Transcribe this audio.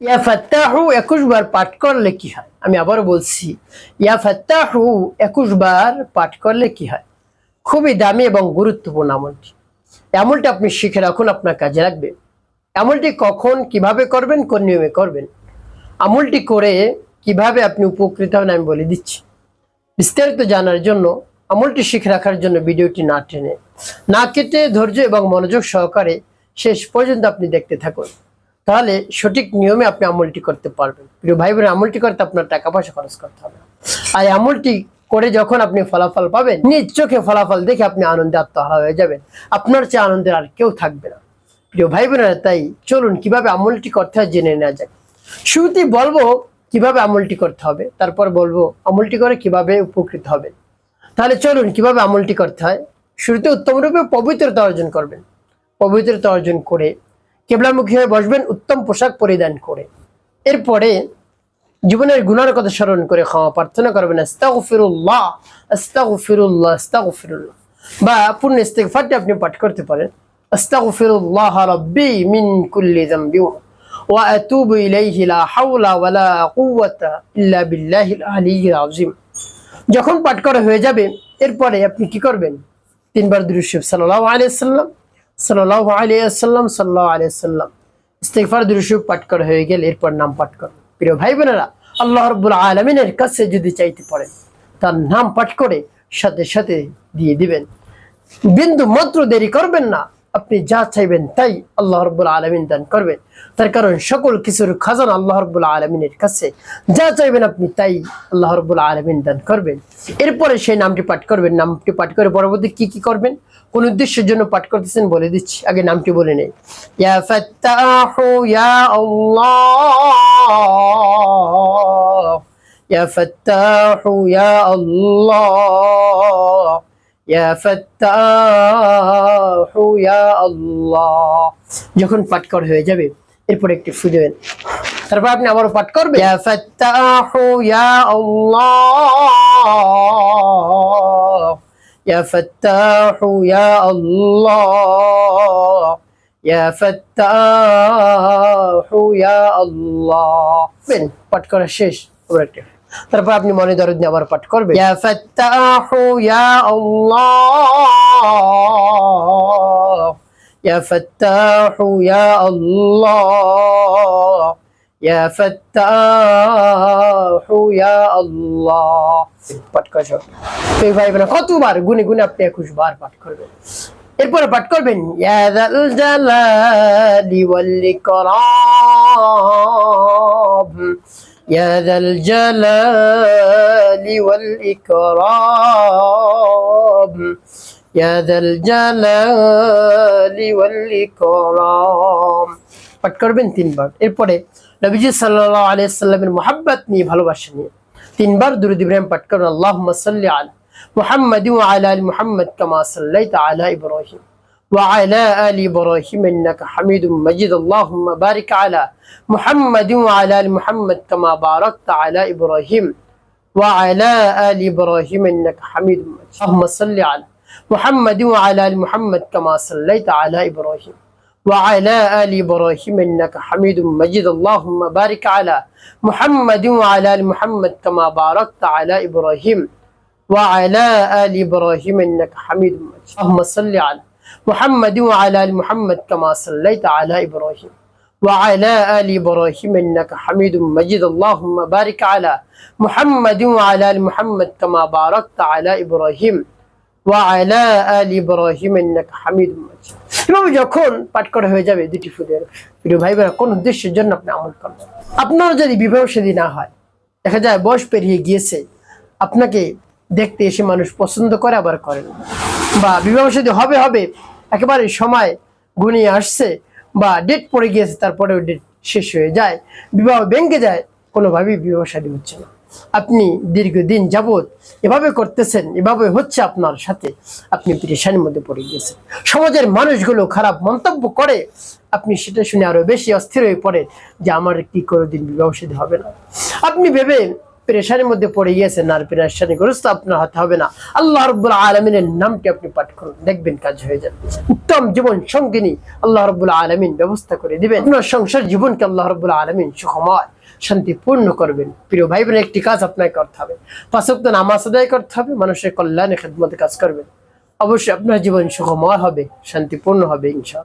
ইয়া ফাত্তাহু 21 বার পাঠ করলে কি হয়? আমি আবার বলছি, ইয়া ফাত্তাহু 21 বার পাঠ করলে কি হয়? খুবই দামি এবং গুরুত্বপূর্ণ আমলটি। আমলটি আপনি শিখে রাখুন, আপনার কাজে লাগবে। আমলটি কখন কিভাবে করবেন, কোন নিয়মে করবেন, আমলটি করে কিভাবে আপনি উপকৃত হন আমি বলে দিচ্ছি। বিস্তারিত জানার জন্য, আমলটি শিখে রাখার জন্য ভিডিওটি না টেনে, না কেটে ধৈর্য এবং মনোযোগ সহকারে শেষ পর্যন্ত আপনি দেখতে থাকুন। তাহলে সঠিক নিয়মে আপনি আমলটি করতে পারবেন। প্রিয় ভাই বোন, আমলটি করতে আপনার টাকা পয়সা খরচ করতে হবে। আর আমলটি করে যখন আপনি ফলাফল পাবেন, নিজ চোখে ফলাফল দেখে আপনি আনন্দে আত্মহারা হয়ে যাবেন। আপনার চেয়ে আনন্দের আর কেউ থাকবে না। প্রিয় ভাই বোনেরা, তাই চলুন কিভাবে আমলটি করতে হয় জেনে নেওয়া যায়। শুরুতেই বলবো কিভাবে আমলটি করতে হবে, তারপর বলবো আমলটি করে কিভাবে উপকৃত হবেন। তাহলে চলুন কিভাবে আমলটি করতে হয়। শুরুতে উত্তম রূপে পবিত্রতা অর্জন করবেন। পবিত্রতা অর্জন করে কেবলামুখী হয়ে বসবেন, উত্তম পোশাক পরিধান করে। এরপরে জীবনের গুনার কথা স্মরণ করে ক্ষমা প্রার্থনা করবেন, আস্তাগফিরুল্লাহ আস্তাগফিরুল্লাহ আস্তাগফিরুল্লাহ, বা পূর্ণ ইস্তিগফারটি আপনি পাঠ করতে পারেন, আস্তাগফিরুল্লাহ রাব্বি মিন কুল্লি যামবি ওয়া আতুবু ইলাইহি লা হাওলা ওয়ালা কুওয়াতা ইল্লা বিল্লাহিল আলিয়্যিল আযীম। যখন পাঠ করা হয়ে যাবে, এরপরে আপনি কি করবেন? 3 বার দুরূদ শরীফ সাল্লাল্লাহু আলাইহি ওয়াসাল্লাম সাল্লাল্লাহু আলাইহি ওয়াসাল্লাম সাল্লাল্লাহু আলাইহি ওয়াসাল্লাম ইস্তিগফার দুরূদ শরীফ পাঠ করা হয়ে গেলে এরপর নাম পাঠ করুন। প্রিয় ভাই বোনেরা, আল্লাহ রাব্বুল আলামিনের কাছে যদি চাইতে পারেন, তার নাম পাঠ করে সাথে সাথে দিয়ে দিবেন। বিন্দু মাত্র দেরি করবেন না, আপনি যা চাইবেন তাই আল্লাহ রাব্বুল আলামিন দান করবেন। তার কারণ সকল কিছুর খাজানা আল্লাহ রাব্বুল আলামিনের কাছে, যা চাইবেন আপনি তাই আল্লাহ রাব্বুল আলামিন দান করবেন। এরপরে সেই নামটি পাঠ করবেন। নামটি পাঠ করে পরবর্তী কি কি করবেন, কোন উদ্দেশ্যের জন্য পাঠ করতেছেন বলে দিচ্ছি, আগে নামটি বলে নেই। ইয়া ফাত্তাহু ইয়া আল্লাহ, ইয়া ফাত্তাহু ইয়া আল্লাহ, ইয়া ফাত্তাহু ইয়া আল্লাহ। যখন পাঠ করা হয়ে যাবে, এরপর একটি ফু দেবেন। তারপর আপনি আবারও পাঠ করবেন, ইয়া ফাত্তাহু ইয়া আল্লাহ, ইয়া ফাত্তাহু ইয়া আল্লাহ, ইয়া ফাত্তাহু ইয়া আল্লাহ। পাঠ করা শেষ। তারপর আপনি মনে দরদ নিয়ে আবার পাঠ করবেন, ইয়া ফাত্তাহু ইয়া আল্লাহ, ইয়া ফাত্তাহু ইয়া আল্লাহ, ইয়া ফাত্তাহু ইয়া আল্লাহ। পাঠ করা এই ভাই বোনেরা, কতবার গুনে গুনে আপনি 21 বার পাঠ করবেন। এরপরে পাঠ করবেন, ইয়া যাল জালালি ওয়াল ইকরাম, ইয়া যাল জালালি ওয়াল ইকরাম, ইয়া যাল জালালি ওয়াল ইকরাম। পাঠ করবেন 3 বার। এরপরে নবীজি সাল্লাল্লাহু আলাইহি সাল্লামের মুহাব্বত নিয়ে, ভালোবাসা নিয়ে 3 বার দুরূদ ইব্রাহিম পাঠ করুন। আল্লাহুম্মা সাল্লি আলা মুহাম্মাদ ওয়া আলা আলি মুহাম্মাদ কামা সাল্লাইতা আলা ইব্রাহিম ওয়া আলা আলি ইব্রাহিম ইন্নাকা হামিদুম মাজিদ। আল্লাহুম্মা বারিক আলা মুহাম্মাদ ওয়া আলা আলি মুহাম্মাদ কামা বারাকতা আলা ইব্রাহিম ওয়া আলা আলি ইব্রাহিম ইন্নাকা হামিদুম মাজিদ। আল্লাহুম্মা সাল্লি আলা মুহাম্মাদ ওয়া আলা আলি মুহাম্মাদ কামা সাল্লাইতা আলা ইব্রাহিম وعلى آل إبراهيم إنك حميد مجيد. اللهم بارك على محمد وعلى آل محمد كما باركت على إبراهيم وعلى آل إبراهيم إنك حميد مجيد. اللهم صل على محمد وعلى آل محمد كما صليت على إبراهيم وعلى آل إبراهيم إنك حميد مجيد. اللهم بارك على محمد وعلى آل محمد كما باركت على إبراهيم وعلى آل إبراهيم إنك حميد مجيد. এভাবে যখন পাঠ করা হয়ে যাবে, দুটি ফুদের প্রিয় ভাই বোনেরা, কোন উদ্দেশ্যের জন্য আপনি আমল করবেন। আপনার যদি বিবাহ শাদী না হয়, দেখা যায় বয়স পেরিয়ে গিয়েছে, আপনাকে দেখতে এসে মানুষ পছন্দ করে আবার করে না, বা বিবাহ শাদী হবে হবে একেবারে সময় ঘনিয়ে আসছে, বা ডেট পড়ে গিয়েছে, তারপরেও ডেট শেষ হয়ে যায়, বিবাহ ভেঙে যায়, কোনোভাবেই বিবাহ শাদী হচ্ছে না। আপনি দীর্ঘদিন যাবৎ এভাবে করতেছেন, এভাবে হচ্ছে আপনার সাথে, আপনি পেরেশানির মধ্যে পড়ে গিয়েছেন। সমাজের মানুষগুলো খারাপ মন্তব্য করে, আপনি সেটা শুনে আরো বেশি অস্থির হয়ে পড়েন যে আমার কি কোনোদিন বিবাহ শাদী হবে না। আপনি ভেবে পেরেশানির মধ্যে পড়ে গিয়েছেন, আর পেরেশানিগ্রস্ত আপনার হতে হবে না। আল্লাহ রাব্বুল আলামিনের নামটি আপনি পাঠ করুন, দেখবেন কাজ হয়ে যাবে। উত্তম জীবন সঙ্গিনী আল্লাহ রাব্বুল আলামিন ব্যবস্থা করে দিবেন। আপনার সংসার জীবনকে আল্লাহ রাব্বুল আলামিন সুখময় শান্তিপূর্ণ করবেন। প্রিয় ভাই বোন, একটি কাজ আপনাকে করতে হবে, 5 ওয়াক্ত নামাজ আদায় করতে হবে, মানুষের কল্যাণে খেদমতে কাজ করবেন। অবশ্যই আপনার জীবন সুখময় হবে, শান্তিপূর্ণ হবে ইনশাআল্লাহ।